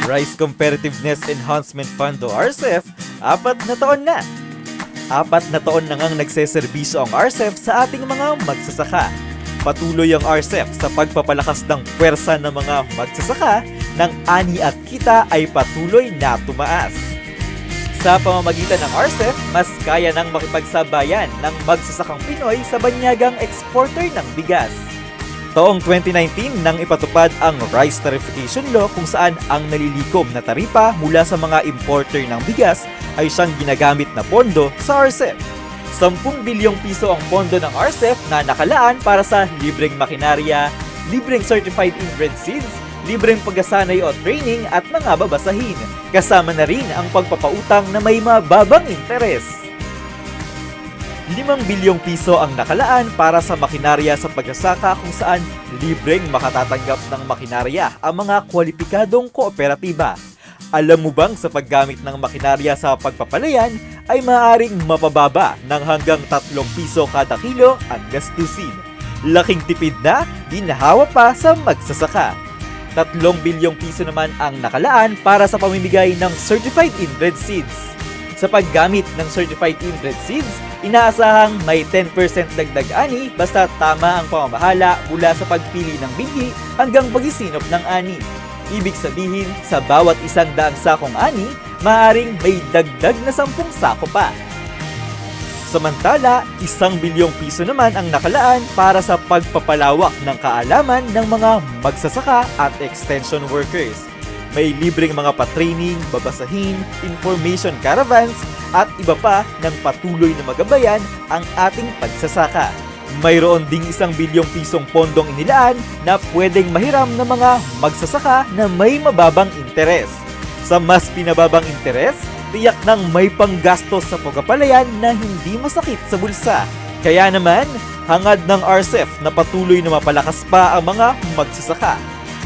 Rice Competitiveness Enhancement Fund o RCEF, 4 na taon na. 4 na taon na ngang nagseserbisyo ang RCEF sa ating mga magsasaka. Patuloy ang RCEF sa pagpapalakas ng puwersa ng mga magsasaka ng ani at kita ay patuloy na tumaas. Sa pamamagitan ng RCEF, mas kaya nang makipagsabayan ng magsasakang Pinoy sa banyagang exporter ng bigas. Taong 2019 nang ipatupad ang Rice Tarification Law kung saan ang nalilikom na taripa mula sa mga importer ng bigas ay siyang ginagamit na pondo sa RCEF. 10 bilyong piso ang pondo ng RCEF na nakalaan para sa libreng makinarya, libreng certified inbred seeds, libreng pagsasanay o training at mga babasahin. Kasama na rin ang pagpapautang na may mababang interes. 5 bilyong piso ang nakalaan para sa makinarya sa pagsasaka kung saan libreng makatatanggap ng makinarya ang mga kwalipikadong kooperatiba. Alam mo bang sa paggamit ng makinarya sa pagpapalayan ay maaaring mapababa ng hanggang 3 piso kada kilo ang gastusin. Laking tipid na, ginahawa pa sa magsasaka. 3 bilyong piso naman ang nakalaan para sa pamimigay ng Certified Inbred Seeds. Sa paggamit ng Certified Inbred Seeds, inaasahang may 10% dagdag ani basta tama ang pamamahala mula sa pagpili ng binhi hanggang pagsisinop ng ani. Ibig sabihin, sa bawat 100 sakong ani, maaaring may dagdag na 10 sako pa. Samantala, 1 bilyong piso naman ang nakalaan para sa pagpapalawak ng kaalaman ng mga magsasaka at extension workers. May libreng mga patraining, babasahin, information caravans, at iba pa ng patuloy na magabayan ang ating pagsasaka. Mayroon ding 1 bilyong pisong pondong inilaan na pwedeng mahiram ng mga magsasaka na may mababang interes. Sa mas pinababang interes, tiyak nang may panggastos sa pagpapalayan na hindi masakit sa bulsa. Kaya naman, hangad ng RCEF na patuloy na mapalakas pa ang mga magsasaka.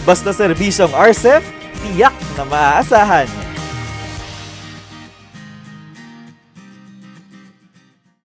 Basta serbisyong RCEF, tiyak na maaasahan.